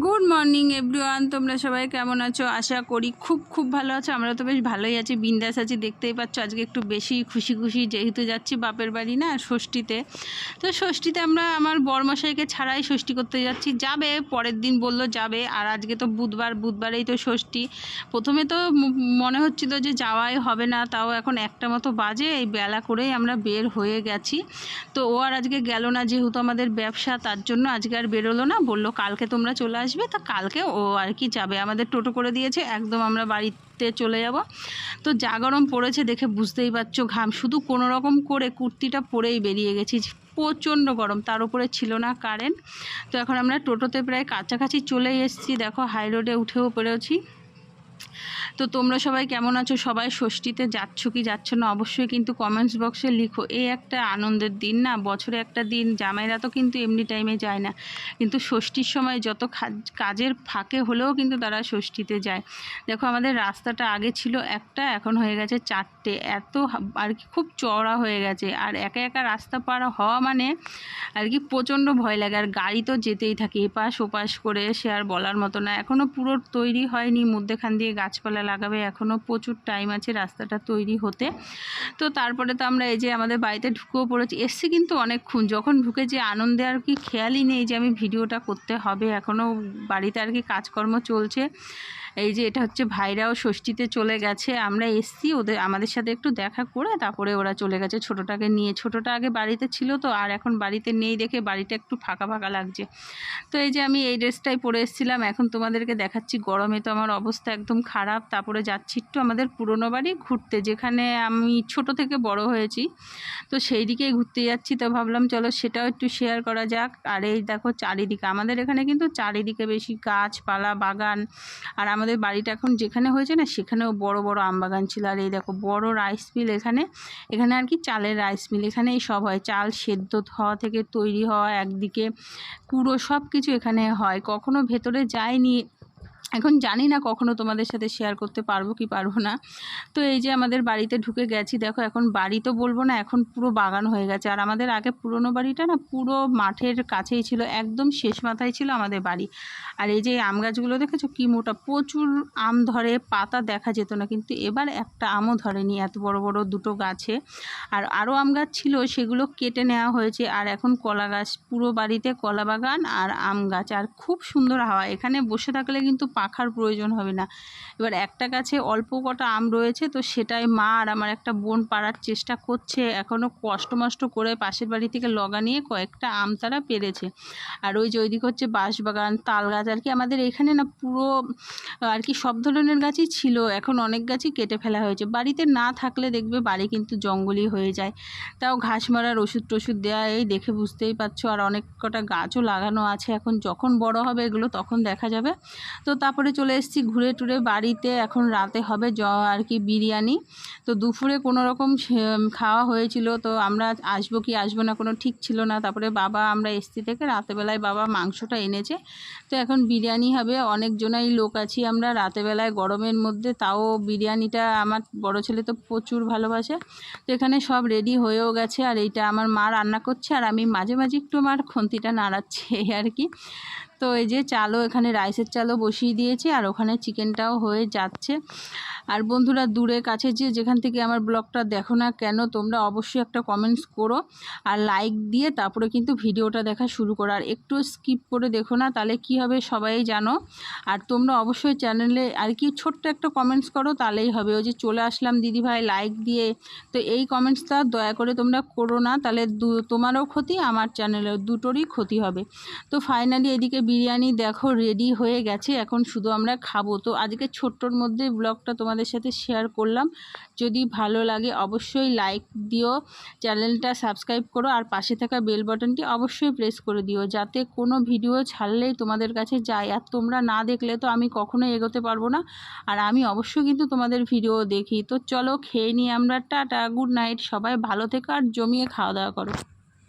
Good morning everyone, তোমরা সবাই কেমন আছো? আশা করি খুব ভালো আছো। আমরা তো বেশ ভালোই আছি, বিন্দাস আছি। দেখতেই পাচ্ছ আজকে একটু বেশি খুশি যেহেতু যাচ্ছি বাপের বাড়ি না ষষ্ঠীতে। তো ষষ্ঠীতে আমরা আমার বরমশাইকে ছাড়াই ষষ্ঠী করতে যাচ্ছি। যাবে পরের দিন বললো যাবে, আর আজকে তো বুধবারেই তো ষষ্ঠী। প্রথমে তো মনে হচ্ছিল যে যাওয়াই হবে না, তাও এখন 1টা মতো বাজে, এই বেলা করেই আমরা বের হয়ে গেছি। তো ও আর আজকে গেল না, যেহেতু আমাদের ব্যবসা, তার জন্য আজকে আর বেরোলো না। বললো কালকে তোমরা চলে আসবে, তা কালকে ও আর কি যাবে। আমাদের টোটো করে দিয়েছে, একদম আমরা বাড়িতে চলে যাব। তো যা গরম পড়েছে দেখে বুঝতেই পারছো, ঘাম শুধু কোনো রকম করে কুর্তিটা পরেই বেরিয়ে গেছি। প্রচণ্ড গরম, তার উপরে ছিল না কারেন্ট। তো এখন আমরা টোটোতে প্রায় কাছাকাছি চলে এসেছি। দেখো হাই রোডে উঠেও পড়েছি। তো তোমরা সবাই কেমন আছো? সবাই ষষ্ঠীতে যাচ্ছ কি যাচ্ছ না অবশ্যই কিন্তু কমেন্টস বক্সে লিখো। এই একটা আনন্দের দিন না, বছরে একটা দিন। জামাইরা তো কিন্তু এমনি টাইমে যায় না, কিন্তু ষষ্ঠীর সময় যত কাজের ফাঁকে হলেও কিন্তু তারা ষষ্ঠীতে যায়। দেখো আমাদের রাস্তাটা আগে ছিল একটা, এখন হয়ে গেছে 4টে। এত আর কি খুব চওড়া হয়ে গেছে, আর একা একা রাস্তা পার হওয়া মানে আর কি প্রচণ্ড ভয় লাগে। আর গাড়ি তো যেতেই থাকে এপাশ ওপাশ করে, সে আর বলার মতো না। এখনও পুরো তৈরি হয়নি, মধ্যেখান দিয়ে গাছপালা লাগাবে, এখনও প্রচুর টাইম আছে রাস্তাটা তৈরি হতে। তো তারপরে তো আমরা এই যে আমাদের বাড়িতে ঢুকেও পড়েছি। এসছি কিন্তু অনেকক্ষণ, যখন ঢুকে যে আনন্দে আর কি খেয়ালই নেই যে আমি ভিডিওটা করতে হবে। এখনও বাড়িতে আর কি কাজকর্ম চলছে। এই যে এটা হচ্ছে ভাইরাও ষষ্ঠীতে চলে গেছে, আমরা এসছি আমাদের সাথে একটু দেখা করে তারপরে ওরা চলে গেছে ছোটোটাকে নিয়ে। ছোটোটা আগে বাড়িতে ছিল তো, আর এখন বাড়িতে নেই দেখে বাড়িটা একটু ফাঁকা লাগছে। তো এই যে আমি এই ড্রেসটাই পরে এসেছিলাম, এখন তোমাদেরকে দেখাচ্ছি। গরমে তো আমার অবস্থা একদম খারাপ। তারপরে যাচ্ছি একটু আমাদের পুরনো বাড়ি ঘুরতে, যেখানে আমি ছোট থেকে বড় হয়েছি। তো সেই দিকেই ঘুরতে যাচ্ছি। তো ভাবলাম চলো সেটাও একটু শেয়ার করা যাক। আর এই দেখো চারিদিকে, আমাদের এখানে কিন্তু চারিদিকে বেশি গাছপালা বাগান। আর আমাদের বাড়িটা এখন যেখানে হয়েছে না, সেখানেও বড় বড় আম বাগান ছিল। আর এই দেখো বড় রাইস মিল, এখানে আর কি চালের রাইস মিল। এখানেই সব হয়, চাল সেদ্ধ হওয়া থেকে তৈরি হওয়া, একদিকে কুড়ো, সব কিছু এখানে হয়। কখনো ভেতরে যায়নি, এখন জানি না কখনো তোমাদের সাথে শেয়ার করতে পারবো কি পারবো না। তো এই যে আমাদের বাড়িতে ঢুকে গেছি। দেখো এখন বাড়ি তো বলবো না, এখন পুরো বাগান হয়ে গেছে। আর আমাদের আগে পুরনো বাড়িটা না পুরো মাঠের কাছেই ছিল, একদম শেষ মাথায় ছিল আমাদের বাড়ি। আর এই যে আম গাছগুলো দেখেছো কি মোটা, প্রচুর আম ধরে, পাতা দেখা যেত না, কিন্তু এবার একটা আমও ধরেনি, এত বড় বড় দুটো গাছে। আর আরও আম গাছ ছিল, সেগুলো কেটে নেওয়া হয়েছে। আর এখন কলা গাছ, পুরো বাড়িতে কলা বাগান আর আম গাছ। আর খুব সুন্দর হাওয়া, এখানে বসে থাকলে কিন্তু পাখার প্রয়োজন হবে না। এবার একটা গাছে অল্প কটা আম রয়েছে, তো সেটাই মা আর আমার একটা বোন পাড়ার চেষ্টা করছে। এখনও কষ্ট করে পাশের বাড়ি থেকে লগা নিয়ে কয়েকটা আম তারা পেরেছে। আর ওই যে ওইদিকে হচ্ছে বাঁশবাগান, তাল গাছ। আর কি আমাদের এখানে না পুরো আর কি সব ধরনের গাছই ছিল, এখন অনেক গাছই কেটে ফেলা হয়েছে। বাড়িতে না থাকলে দেখবে বাড়ি কিন্তু জঙ্গলই হয়ে যায়। তাও ঘাস মারার ওষুধ দেওয়া, এই দেখে বুঝতেই পারছো। আর অনেক কটা গাছও লাগানো আছে, এখন যখন বড় হবে এগুলো তখন দেখা যাবে। তো তারপরে চলে এসেছি ঘুরে টুরে বাড়িতে। এখন রাতে হবে আর কি বিরিয়ানি। তো দুপুরে কোনো রকম খাওয়া হয়েছিল, তো আমরা আসবো কি আসবো না কোনো ঠিক ছিল না। তারপরে বাবা, আমরা এসছি থেকে রাতেবেলায় বাবা মাংসটা এনেছে, তো এখন বিরিয়ানি হবে। অনেকজনাই লোক আছি আমরা রাতেবেলায় গরমের মধ্যে, তাও বিরিয়ানিটা আমার বড় ছেলে তো প্রচুর ভালোবাসে। তো এখানে সব রেডি হয়েও গেছে, আর এইটা আমার মা রান্না করছে, আর আমি মাঝে মাঝে একটু আমার খুন্তিটা নাড়াচ্ছি এই আর কি। তো এই যে চালও, এখানে রাইসের চালও বসিয়ে দিয়েছি, আর ওখানে চিকেনটাও হয়ে যাচ্ছে। আর বন্ধুরা দূরে কাছে যেখান থেকে আমার ব্লগটা দেখো না কেন, তোমরা অবশ্যই একটা কমেন্টস করো আর লাইক দিয়ে তারপরে কিন্তু ভিডিওটা দেখা শুরু করো। আর একটু স্কিপ করে দেখো না, তাহলে কি হবে সবাই জানো। আর তোমরা অবশ্যই চ্যানেলে আর কি ছোট্ট একটা কমেন্টস করো, তাহলেই হবে। ওই যে চলে আসলাম দিদিভাই লাইক দিয়ে, তো এই কমেন্টসটা দয়া করে তোমরা করো না, তাহলে তোমারও ক্ষতি, আমার চ্যানেলের দুটোরই ক্ষতি হবে। তো ফাইনালি এদিকে বিরিয়ানি দেখো রেডি হয়ে গেছে, এখন শুধু আমরা খাবো। তো আজকে ছোট্টর মধ্যে ব্লগটা তোমাদের সাথে শেয়ার করলাম। যদি ভালো লাগে অবশ্যই লাইক দিও, চ্যানেলটা সাবস্ক্রাইব করো, আর পাশে থাকা বেল বাটনটি অবশ্যই প্রেস করে দিও, যাতে কোনো ভিডিও ছাড়লেই তোমাদের কাছে যায়। আর তোমরা না দেখলে তো আমি কখনোই এগোতে পারবো না। আর আমি অবশ্যই কিন্তু তোমাদের ভিডিও দেখি। তো চলো খেয়ে নিই আমরা, টাটা, গুড নাইট, সবাই ভালো থেকো আর জমিয়ে খাওয়া দাওয়া করো।